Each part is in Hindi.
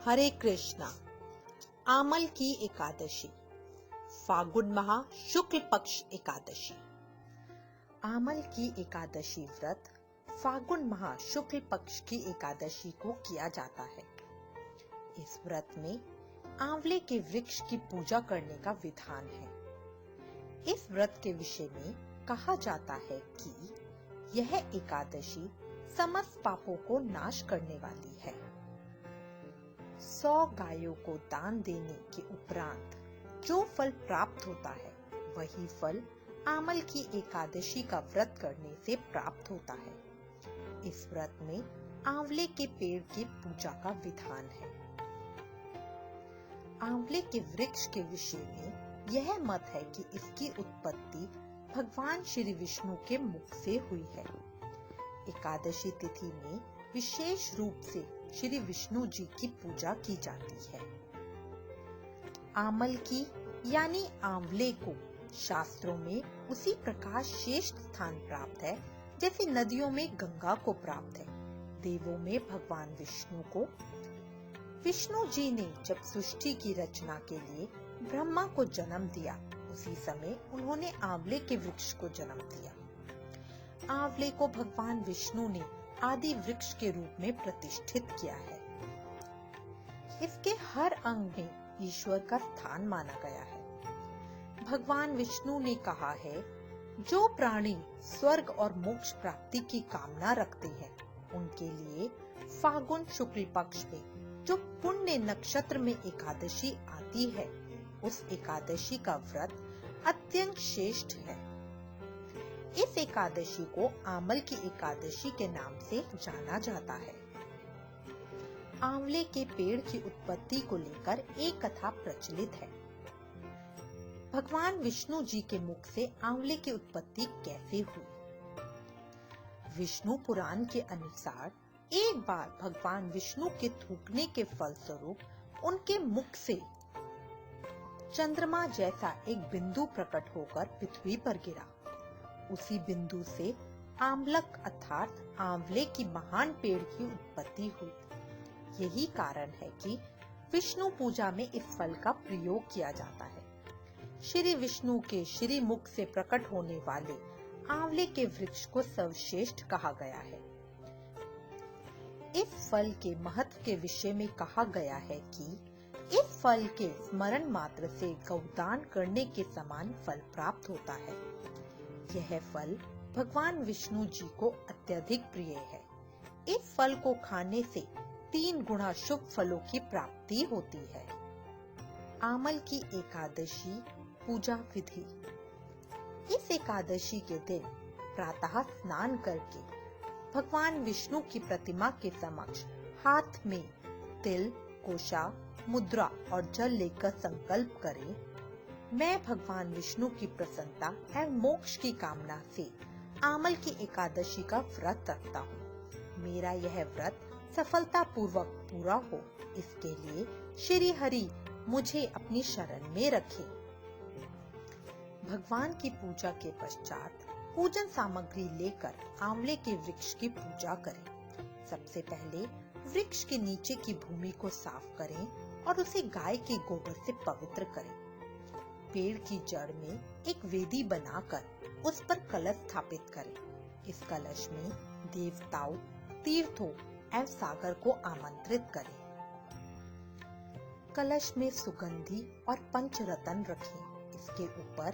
हरे कृष्णा। आमल की एकादशी, फागुन माह शुक्ल पक्ष एकादशी। आमल की एकादशी व्रत फागुन माह शुक्ल पक्ष की एकादशी को किया जाता है। इस व्रत में आंवले के वृक्ष की पूजा करने का विधान है। इस व्रत के विषय में कहा जाता है कि यह एकादशी समस्त पापों को नाश करने वाली है। 100 गायों को दान देने के उपरांत जो फल प्राप्त होता है, वही फल आमल की एकादशी का व्रत करने से प्राप्त होता है। इस व्रत में आंवले के पेड़ की पूजा का विधान है। आंवले के वृक्ष के विषय में यह मत है कि इसकी उत्पत्ति भगवान श्री विष्णु के मुख से हुई है। एकादशी तिथि में विशेष रूप से श्री विष्णु जी की पूजा की जाती है। आमल की यानी आंवले को शास्त्रों में उसी प्रकार श्रेष्ठ स्थान प्राप्त है जैसे नदियों में गंगा को प्राप्त है। देवों में भगवान विष्णु को विष्णु जी ने जब सृष्टि की रचना के लिए ब्रह्मा को जन्म दिया, उसी समय उन्होंने आंवले के वृक्ष को जन्म दिया। आंवले को भगवान विष्णु ने आदि वृक्ष के रूप में प्रतिष्ठित किया है। इसके हर अंग में ईश्वर का स्थान माना गया है। भगवान विष्णु ने कहा है, जो प्राणी स्वर्ग और मोक्ष प्राप्ति की कामना रखते हैं, उनके लिए फागुन शुक्ल पक्ष में जो पुण्य नक्षत्र में एकादशी आती है, उस एकादशी का व्रत अत्यंत श्रेष्ठ है। इस एकादशी को आमल की एकादशी के नाम से जाना जाता है। आंवले के पेड़ की उत्पत्ति को लेकर एक कथा प्रचलित है। भगवान विष्णु जी के मुख से आंवले की उत्पत्ति कैसे हुई? विष्णु पुराण के अनुसार एक बार भगवान विष्णु के थूकने के फलस्वरूप उनके मुख से चंद्रमा जैसा एक बिंदु प्रकट होकर पृथ्वी पर गिरा। उसी बिंदु से आमलक अर्थात आंवले की महान पेड़ की उत्पत्ति हुई। यही कारण है कि विष्णु पूजा में इस फल का प्रयोग किया जाता है। श्री विष्णु के श्री मुख से प्रकट होने वाले आंवले के वृक्ष को सर्वश्रेष्ठ कहा गया है। इस फल के महत्व के विषय में कहा गया है कि इस फल के स्मरण मात्र से गौदान करने के समान फल प्राप्त होता है। यह फल भगवान विष्णु जी को अत्यधिक प्रिय है। इस फल को खाने से 3 गुना शुभ फलों की प्राप्ति होती है। आमल की एकादशी पूजा विधि। इस एकादशी के दिन प्रातः स्नान करके भगवान विष्णु की प्रतिमा के समक्ष हाथ में तिल, कोशा, मुद्रा और जल लेकर संकल्प करें, मैं भगवान विष्णु की प्रसन्नता एवं मोक्ष की कामना से आमल की एकादशी का व्रत रखता हूँ। मेरा यह व्रत सफलता पूर्वक पूरा हो, इसके लिए श्री हरि मुझे अपनी शरण में रखे। भगवान की पूजा के पश्चात पूजन सामग्री लेकर आंवले के वृक्ष की पूजा करें। सबसे पहले वृक्ष के नीचे की भूमि को साफ करें और उसे गाय के गोबर से पवित्र करें। पेड़ की जड़ में एक वेदी बनाकर उस पर कलश स्थापित करें। इस कलश में देवताओं, तीर्थों एवं सागर को आमंत्रित करें। कलश में सुगंधी और पंचरत्न रखें। इसके ऊपर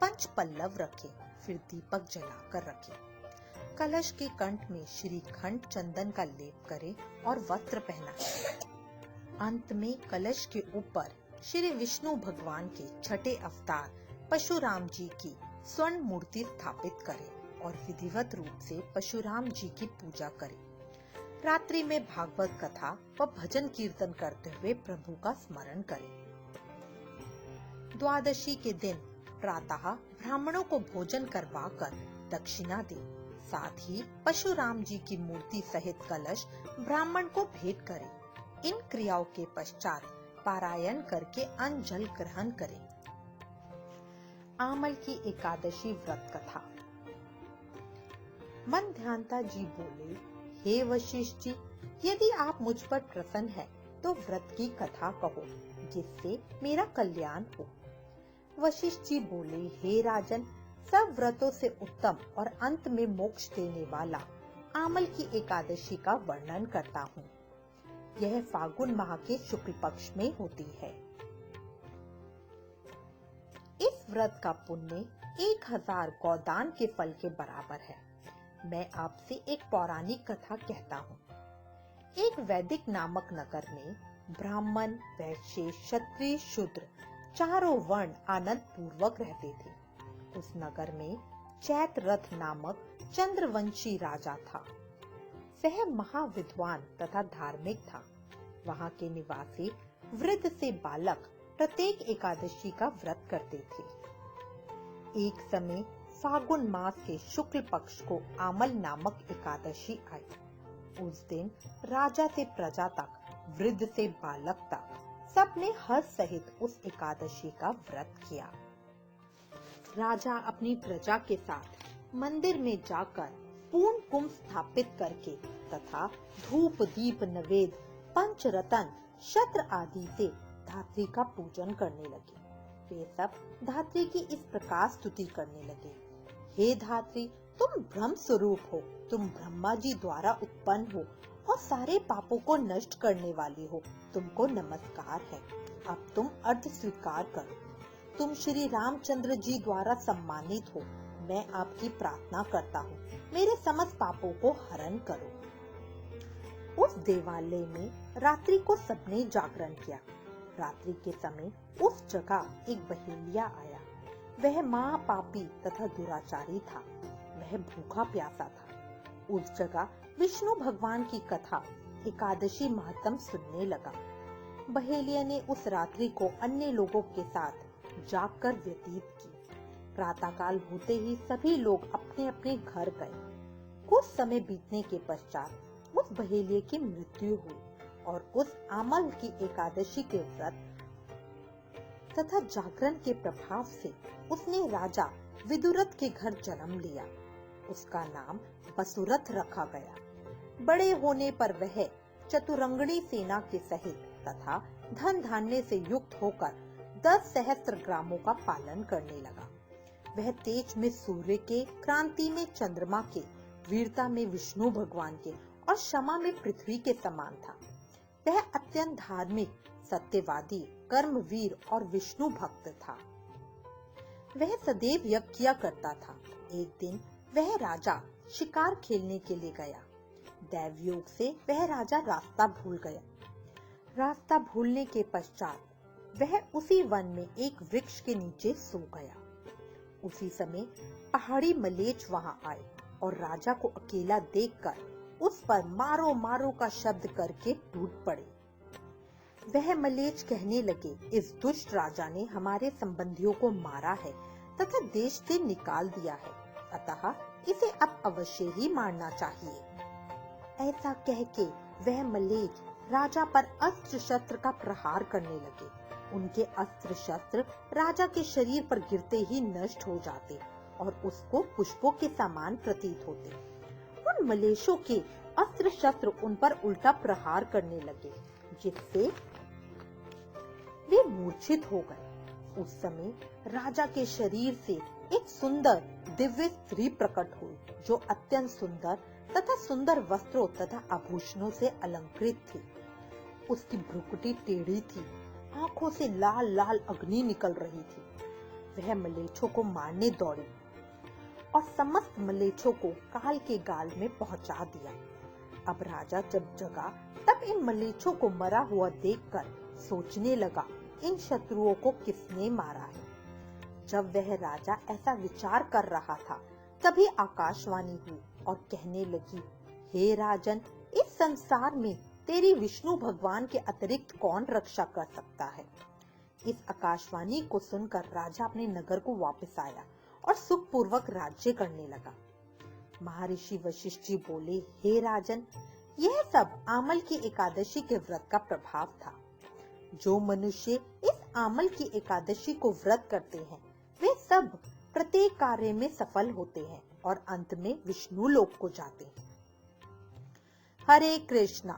पंच पल्लव रखें, फिर दीपक जलाकर रखें। कलश के कंठ में श्रीखंड चंदन का लेप करें और वस्त्र पहनाएं। अंत में कलश के ऊपर श्री विष्णु भगवान के छठे अवतार परशुराम जी की स्वर्ण मूर्ति स्थापित करें और विधिवत रूप से परशुराम जी की पूजा करें। रात्रि में भागवत कथा व भजन कीर्तन करते हुए प्रभु का स्मरण करें। द्वादशी के दिन प्रातः ब्राह्मणों को भोजन करवाकर दक्षिणा दें। साथ ही परशुराम जी की मूर्ति सहित कलश ब्राह्मण को भेंट करें। इन क्रियाओं के पश्चात पारायण करके अन्न जल ग्रहण करें। आमल की एकादशी व्रत कथा। मन ध्यानता जी बोले, हे वशिष्ठ जी, यदि आप मुझ पर प्रसन्न हैं तो व्रत की कथा कहो, जिससे मेरा कल्याण हो। वशिष्ठ जी बोले, हे राजन, सब व्रतों से उत्तम और अंत में मोक्ष देने वाला आमल की एकादशी का वर्णन करता हूँ। यह फागुन माह के शुक्ल पक्ष में होती है। इस व्रत का पुण्य 1000 गौदान के फल के बराबर है। मैं आपसे एक पौराणिक कथा कहता हूँ। एक वैदिक नामक नगर में ब्राह्मण, वैश्य, क्षत्रिय, शूद्र चारों वर्ण आनंद पूर्वक रहते थे। उस नगर में चैत्ररथ नामक चंद्रवंशी राजा था। वह महाविद्वान तथा धार्मिक था। वहाँ के निवासी वृद्ध से बालक प्रत्येक एकादशी का व्रत करते थे। एक समय फागुन मास के शुक्ल पक्ष को आमल नामक एकादशी आई। उस दिन राजा से प्रजा तक, वृद्ध से बालक तक सबने हर्ष सहित उस एकादशी का व्रत किया। राजा अपनी प्रजा के साथ मंदिर में जाकर पूर्ण कुंभ स्थापित करके तथा धूप, दीप, नवेद, पंचरत्न, शस्त्र आदि से धात्री का पूजन करने लगे। वे सब धात्री की इस प्रकार स्तुति करने लगे, हे धात्री, तुम ब्रह्म स्वरूप हो, तुम ब्रह्मा जी द्वारा उत्पन्न हो और सारे पापों को नष्ट करने वाली हो। तुमको नमस्कार है। अब तुम अर्थ स्वीकार करो। तुम श्री रामचंद्र जी द्वारा सम्मानित हो। मैं आपकी प्रार्थना करता हूँ, मेरे समस्त पापों को हरण करो। उस देवालय में रात्रि को सबने जागरण किया। रात्रि के समय उस जगह एक बहेलिया आया। वह महापापी तथा दुराचारी था। वह भूखा प्यासा था। उस जगह विष्णु भगवान की कथा, एकादशी महत्म सुनने लगा। बहेलिया ने उस रात्रि को अन्य लोगों के साथ जागकर व्यतीत की। प्रातःकाल होते ही सभी लोग अपने अपने घर गए। कुछ समय बीतने के पश्चात उस बहेलिये की मृत्यु हुई और उस आमल की एकादशी के व्रत तथा जागरण के प्रभाव से उसने राजा विदुरथ के घर जन्म लिया। उसका नाम वसुरथ रखा गया। बड़े होने पर वह चतुरंगणी सेना के सहित तथा धन धान्य से युक्त होकर 10 सहस्त्र ग्रामों का पालन करने लगा। वह तेज में सूर्य के, क्रांति में चंद्रमा के, वीरता में विष्णु भगवान के और क्षमा में पृथ्वी के समान था। वह अत्यंत धार्मिक, सत्यवादी, कर्मवीर और विष्णु भक्त था। वह सदैव यज्ञ किया करता था। एक दिन वह राजा शिकार खेलने के लिए गया। दैवयोग से वह राजा रास्ता भूल गया। रास्ता भूलने के पश्चात वह उसी वन में एक वृक्ष के नीचे सो गया। उसी समय पहाड़ी मलेच्छ वहाँ आए और राजा को अकेला देखकर उस पर मारो मारो का शब्द करके टूट पड़े। वह मलेच्छ कहने लगे, इस दुष्ट राजा ने हमारे संबंधियों को मारा है तथा देश से निकाल दिया है, अतः इसे अब अवश्य ही मारना चाहिए। ऐसा कह के वह मलेच्छ राजा पर अस्त्र शस्त्र का प्रहार करने लगे। उनके अस्त्र शस्त्र राजा के शरीर पर गिरते ही नष्ट हो जाते और उसको पुष्पों के समान प्रतीत होते। उन मलेच्छों के अस्त्र शस्त्र उन पर उल्टा प्रहार करने लगे, जिससे वे मूर्छित हो गए। उस समय राजा के शरीर से एक सुंदर दिव्य स्त्री प्रकट हुई, जो अत्यंत सुंदर तथा सुंदर वस्त्रों तथा आभूषणों से अलंकृत थी। उसकी भ्रुकुटी टेढ़ी थी, आंखों से लाल लाल अग्नि निकल रही थी। वह मलेच्छों को मारने दौड़ी और समस्त मलेच्छों को काल के गाल में पहुंचा दिया। अब राजा जब जगा तब इन मलेच्छों को मरा हुआ देखकर सोचने लगा, इन शत्रुओं को किसने मारा है। जब वह राजा ऐसा विचार कर रहा था, तभी आकाशवाणी हुई और कहने लगी, हे राजन, इस संसार में तेरी विष्णु भगवान के अतिरिक्त कौन रक्षा कर सकता है। इस आकाशवाणी को सुनकर राजा अपने नगर को वापस आया और सुख पूर्वक राज्य करने लगा। महर्षि वशिष्ठ जी बोले, हे राजन, यह सब आमल की एकादशी के व्रत का प्रभाव था। जो मनुष्य इस आमल की एकादशी को व्रत करते हैं, वे सब प्रत्येक कार्य में सफल होते हैं और अंत में विष्णु लोक को जाते हैं। हरे कृष्णा।